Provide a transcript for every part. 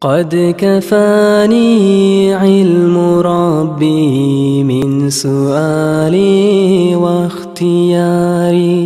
قد كفاني علم ربي من سؤالي واختياري.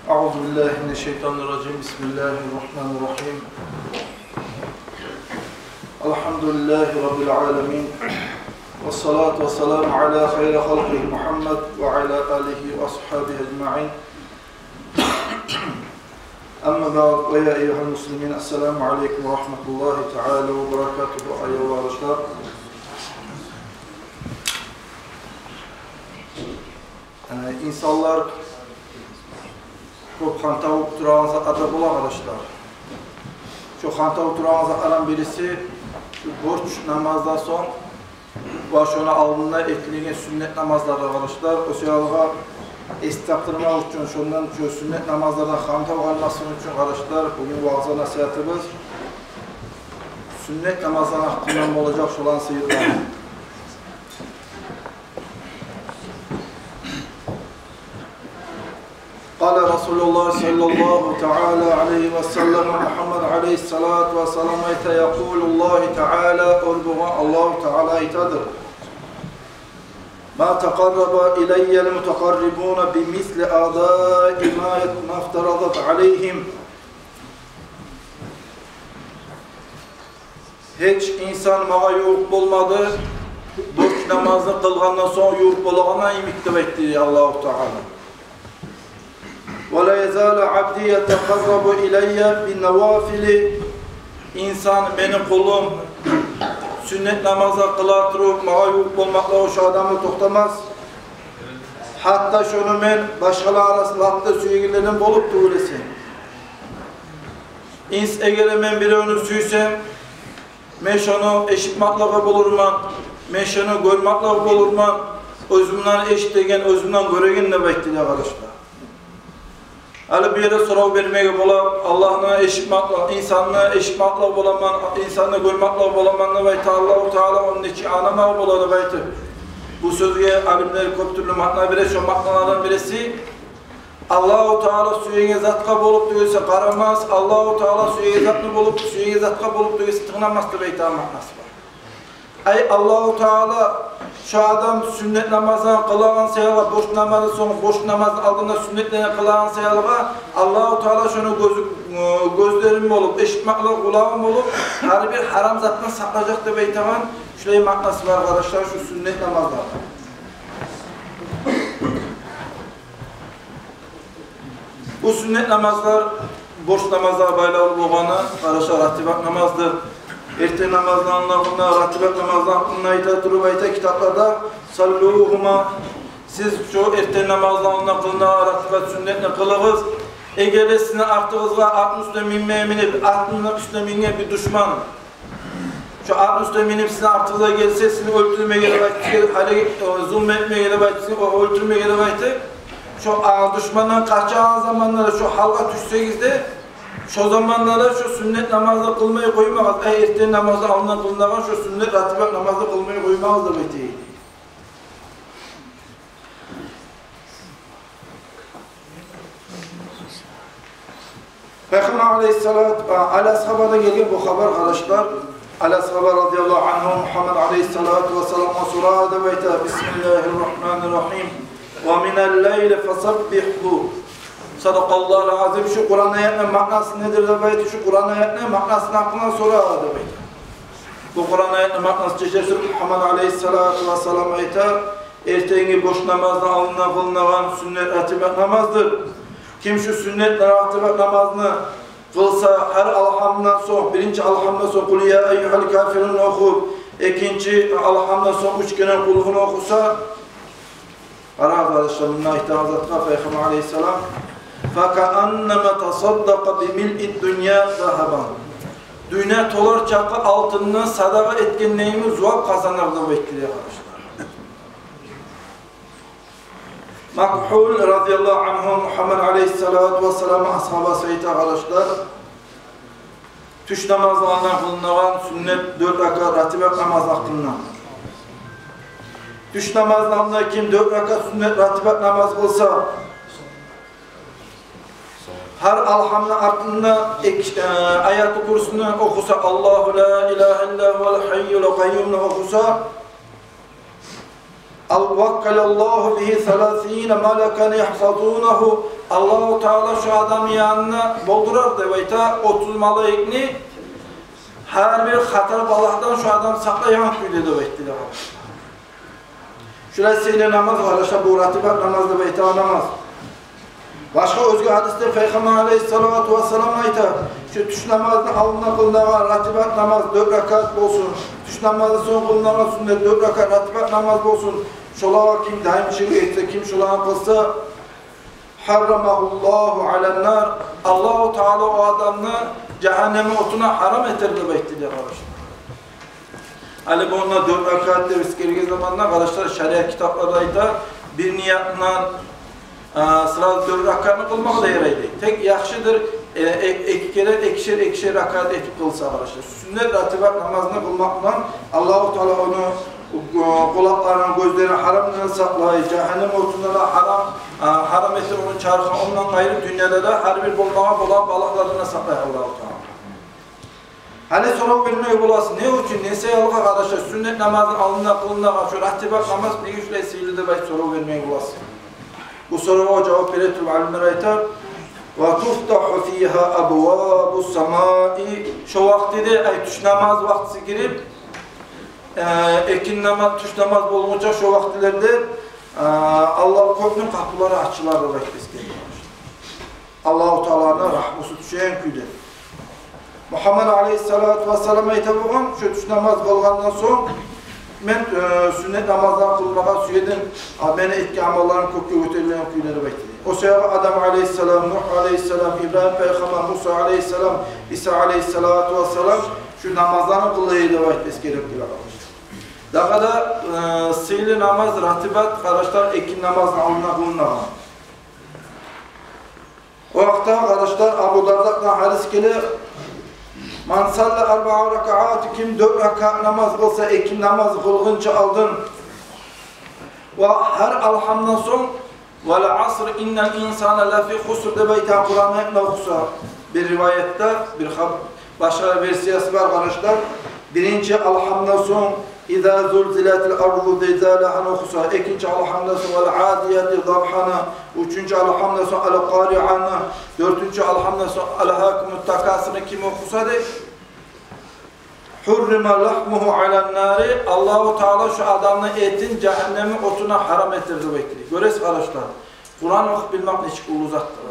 أعوذ بالله من الشيطان الرجيم. بسم الله الرحمن الرحيم. الحمد لله رب العالمين، والصلاة والسلام على خير خلقه محمد وعلى آله وأصحابه أجمعين. أما بعد، ويا أيها المسلمين، السلام عليكم ورحمة الله تعالى وبركاته. أيها arkadaşlar, insanlar çok hantavuk durağınıza adab olan arkadaşlar. Şu hantavuk durağınıza alan birisi borç namazdan son başına alnına etkilenen sünnet namazları arkadaşlar. O sırada estaqtırmaq üçün, şundan sünnet namazlardan hantavuk almasının için arkadaşlar bugün vaazı nasihatimiz sünnet namazlardan hakkında olacak olan seyirler. قال رسول الله صلى الله تعالى عليه وسلم محمد عليه الصلاة والسلام يقول الله تعالى الله تعالى يتدر ما تقرب إلي المتقربون بمثل أعضاء ما افترضت عليهم. Hiç insan mağa yoğuk bulmadı, borç namazını kılgandan sonra yoğuk bulağına imiktab etti Allah-u Teala. وَلَا يَزَالَ عَبْدِي يَتَقَرَّبُ إِلَيَّ بِالنَّوَافِلِ. İnsan, benim kulum, sünnet namazı kılatırıp, mağa yoğuk bulmakla o şu adamı toktamaz. Hatta şunu men başkalar arasında hatta süygülerin bolup tuğlesin. Eğer men bir önü süysem, men şunu eşitmakla bulurman, men şunu görmakla bulurman, özümden eşitegen, özümden göregen ne bekliyor arkadaşlar. Ali bir yere soru vermeye bola, Allah'ına eşitmakla, insanla eşitmakla bolaman, insanla görmakla bolaman ne baytı Allah-u Teala onun için anama boladı baytı. Bu sözge alimler köp türlü makna bire, şu maknalardan birisi Allah-u Teala suyenge zatka bolup duyulsa karamaz, Allah-u Teala suyenge zatlı bolup, suyenge zatka bolup duyulsa tığınamazdı baytı maknası var. Ay Allah-u Teala şu adam sünnet namazını kılan sayıla, boş namazı sonra boş namazın aldığında sünnetlerini kılan sayıla Allah-u Teala şunu gözlerim olup, eşitmakla kulağım olup her bir haram zattan saklayacak da beytaman şöyle maknası var arkadaşlar şu sünnet namazlarda. Bu sünnet namazlar boş namazlara bağlı olana arkadaşlar ratibat namazdır. Ertesi namazlarında, ratibat namazlarında durup ayta kitaplarda salluhuma siz şu ertesi namazlarında kılına ratibat sünnetini kılığız. Eğer sizin artığınızda atın üstüne minmeye minip, atın üstüne minmeye bir düşman şu atın üstüne minip sizin artığınıza gelse sizin öldürmeye gelip zulmetmeye gelip öldürmeye gelip şu düşmandan kaçan zamanlarda şu halka düşseyizde şu zamanlarda şu sünnet namazı kılmayı koymaz. Ertesi namazı alınan kılınan şu sünnet ratibat namazı kılmayı koymaz da beti. Peygamber aleyhissalatü ala sahabada geliyor bu haber arkadaşlar. Ala sahabe radıyallahu anhum Muhammed aleyhissalatü vesselam surada beyte Bismillahirrahmanirrahim ve minel leyli fesabbihhu. Sadakallahu azim. Şu Kur'an ayetinin maknası nedir de beyte? Şu Kur'an ayetinin maknasını hakkında soru aradı beyte. Bu Kur'an ayetinin maknası çeşitli Muhammed aleyhissalatü vesselam beyte erteğini boş namazdan alınan kılınan sünnet ratibat namazdır. Kim şu sünnet ratibat namazını kılsa her alhamdan son, birinci alhamdan son kul ya eyyuhel kafirun oku, ikinci alhamdan son üç kere kulhunu okusa ara arkadaşlar bununla ihtihazatına Peygamber aleyhisselam فَكَأَنَّمَ تَصَدَّقَ بِمِلْءِ الدُّنْيَا ذَهَبًا. Dünya tolar çakı altından sadaka etkinliğimi zuhab kazanırdı bekliyor arkadaşlar. Makhul radıyallahu anhu Muhammed aleyhissalatu vesselam'a ashaba sayyid arkadaşlar tüş namazlarından kılınan sünnet 4 rekat ratibat namaz hakkında. Tüş namazlarında kim 4 rekat sünnet ratibat namaz kılsa Her alhamdın ardında ayet-i kursunu okusa, Allahu la ilahe illa huvel hayyul kayyum'u okusa, Vakkalallahu bihi 30 meleken yahfazunahu. Allah-u Teala şu adamın yanına boldurar devayta 30 melekni her bir hatar balaktan şu adam saklayan küyle devayttiler. Şurası namaz var, bu ratibat namaz devayta namaz. Başka özgü hadiste Peygamber aleyhissalatu vesselam ayta şu tuş namazını alına kılınağa ratibat namaz 4 rakat olsun. Tuş namazı son kılınağa sünnet 4 rakat ratibat namaz olsun. Şolağa kim daim şirk etse, kim şolağa kılsa harramahullahu alennar. Allah-u Teala o adamını cehenneme otuna haram eterdi bekliyor arkadaşlar. Ali bununla 4 rakat devriz geldiği zamanlar arkadaşlar şeriat kitaplardaydı bir niyatla sırada 4 rakatını kılmak da yaraydı. Tek yaxşıdır ekişer rakat etip kılsa arkadaşlar. Sünnet ratibat namazını kılmakla Allah-u Teala onu kulaklarının gözlerini haramdan saklayı, cehennem otunda da haram etir onun çarkı, ondan gayrı dünyada da her bir bulmağa bulan balıklarına saklayı Allah-u Teala. Hani soru bilmeyi bulasın, ne için, neyse yalga arkadaşlar, sünnet namazın alında kılında, şu ratibat namaz ne güçle sihirli de soru bilmeyi bulasın. Bu soruya cevap verir alimler aytar. وَتُفْتَحُ ف۪يهَا أَبْوَابُ السَّمَاءِ. Şu vakti de tuş namaz vaktisi girip ekin namaz, tuş namaz bulunca şu vaktilerde Allah köprünün kapıları açılardı Allah-u Teala'nın rahmusu düşen küyle. Muhammed Aleyhisselatü Vesselam aytabuğun şu tuş namaz kılgandan son ben sünnet namazdan kılmağa süyedim. Beni etki amalların kökü götürülen kuyuları bekliyor. O sebeple Adam Aleyhisselam, Nuh Aleyhisselam, İbrahim Peygamber, Musa Aleyhisselam, İsa Aleyhisselatü Vesselam şu namazların kılığıyla vakit gerektirir arkadaşlar. Daha da sihirli namaz, ratibat, arkadaşlar ekin namazın alına kılınlar. O vakti arkadaşlar Abu Dardak'tan hadis gelir. Man salla 4 rakaat kim 4 rakat namaz kılsa ekin namazı kılgınca aldın. Ve her alhamdan son vel asr innel insana lafi husr de beytan Kur'an'ı hep okusa. Bir rivayette bir başka versiyası var arkadaşlar. Birinci alhamdan son İzâ zulziletil ardu zilzâlâhan okusa. İkinci alhamdan son vel adiyeti dabhana. Üçüncü alhamdan son al qari'ana. Dördüncü alhamdan son al hakumut takasını kim okusa de hurrima lahmuhu alen nari. Allah-u Teala şu adamın etin cehennemin otuna haram etirdi bekliyor. Göresiz arkadaşlar. Kur'an okup bilmek ne çık uzattır.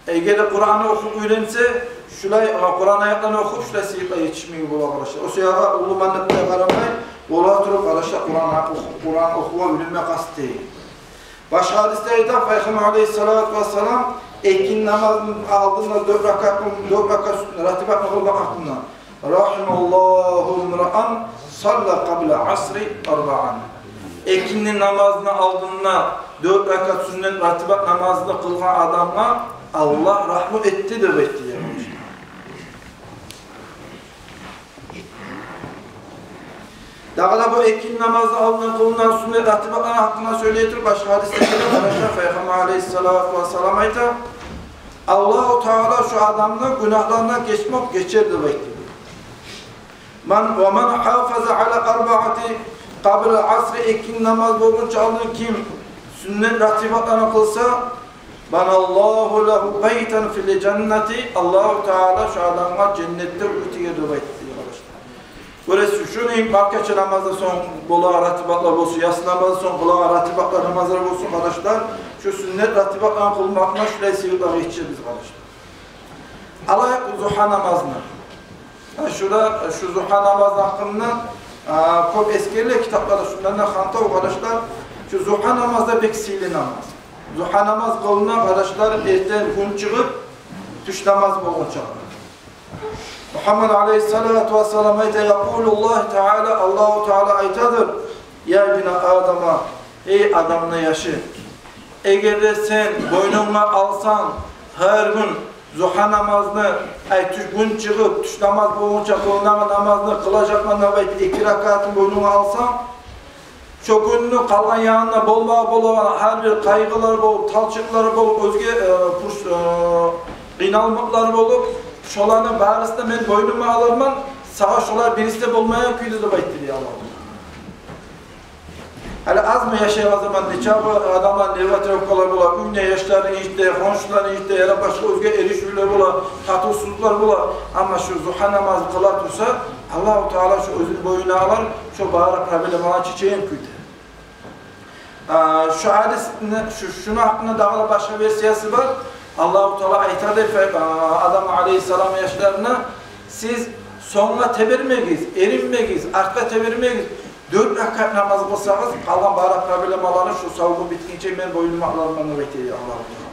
Eğer Kur'an'ı okup öğrense şulay Kur'an ayetlerini okup şulay sihirle yetişmeyi bu arkadaşlar. O siyahı ulu manlıkta karamayın. Ola oturup arkadaşlar Kur'an okuma bilinme kast değil. Başka hadislerde Peygamber Aleyhisselatü Vesselam ekin namazının aldığında 4 rakat ratibat kılmak hakkında. Rahimallahu imra'an salla qabla asri 4. Ekinin namazını aldığında 4 rakat sünnet ratibat namazını kılgan adamla Allah rahmet etti de bekliyor. Daha da bu ekin namazı alınan kılınan sünnet ratibatlar hakkında söyleyedir. Başka hadiste arkadaşlar Peygamber Aleyhisselatü Vesselam ayta Allah-u Teala şu adamla günahlarından geçerdi bekliyor. وَمَنْ حَافَزَ عَلَى 4 قَبْلَ asr ekin namaz olunca alın kim sünnet ratibatlarını kılsa Banallahu lehu beyten fil cenneti. Allah-u Teala şu adamlar cennette ütüye döveytti. Böylesi şunu markaçı namazda son bulağa ratibatlar olsun, yas namazda son bulağa ratibatlar namazlar olsun arkadaşlar. Şu sünnet ratibatlarını kılmakla şuraya sivitleri içeceğiz arkadaşlar. Alayık zuha namazını. Şurada şu zuha namazı hakkında çok eskiyle kitaplarda şunlarına hanta arkadaşlar. Şu zuha namazda pek sihirli namaz. Zuha namaz kılınan arkadaşlar erten gün çıkıp tuş namaz olacak. Muhammed Aleyhisselatü Vesselam ayta yakulullah Teala Allah-u Teala aytadır. Ya ibne Adam'a ey adamla yaşı. Eğer de sen boynuna alsan her gün zuha namazını gün çıkıp tuş namaz boyunca kılınan namazını kılacaklarına 2 rakatın boynuna alsan şu gününü kalgan yanına bolma her bir kaygılar bolup, talçıkları bolup, özge kıynalmakları bolup, şolarını barısında men boynuma alırman, sağa şolar birisi de bolmayan küydü de bayttiriyor Allah'ım. Hele az mı yaşayan zaman neçabı adamlar nevatrafkalar bula, ünne yaşlarını işte, konşularını işte, ya da başka özge erişürler bula, tatılsızlıklar bula. Ama şu zuha namazı kılar dursa, Allah-u Teala şu özünü boyuna alır, şu bağıra problemalar çiçeğin küydü. Şu hadis, şunun hakkında dağıla başka versiyası var. Allah-u Teala aytadı Adam Aleyhisselam yaşlarına, siz sonuna tebermeyiz, erinmeyiz, arka tebermeyiz. 4 rekat namaz kılsanız, kalan bağıra problemalarını şu savunma bitkince ben boynumu alanlarını bekliyor Allah'u Teala.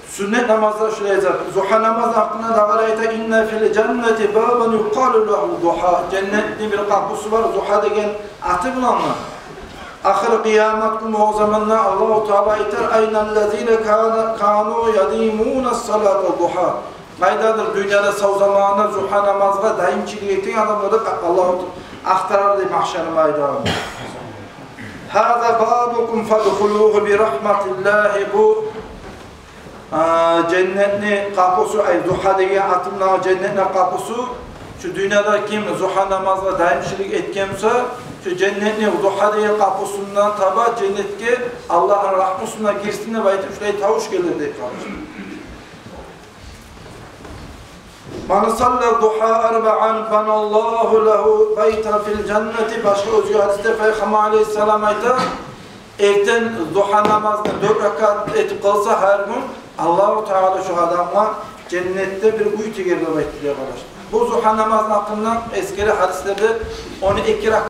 Sünnet namazları şuraya yazar. Zuha namazı hakkında dağıla ayta inne fil cenneti baban yuqalu lehu duha. Cennetli bir kapısı var, zuha degen atı bulanlar. Ahir kıyamet günü o zamanlar Allah-u Teala iter aynellezine kanu yadimuna salata duha. Qaydadır dünyada sav zamanında zuha namazga daimçilik ettiğin adamları Allah-u aktarardı mahşeri maydanı. Hâzâ bâbukum fadhulûhu bi rahmetillahi bu cennetli kapısı, zuha degen atımla cennetli kapısı şu dünyada kim zuha namazga daimçilik etkense şu cennetli zuha degen kapısından taba cennetke Allah'ın rahmetine girsin de baytı şuraya tavuş gelir diye kalmış. Man salla duha arba'an banallahu lehu beyten fil cenneti. Başka özgü hadiste Peygamber Aleyhisselam ayta erten duha namazını 4 rekat etip kalsa her gün Allah-u Teala şu adamla cennette bir uy tegerle bekliyor arkadaşlar. Bu duha namazının hakkında eski hadislerde onu 2 rekat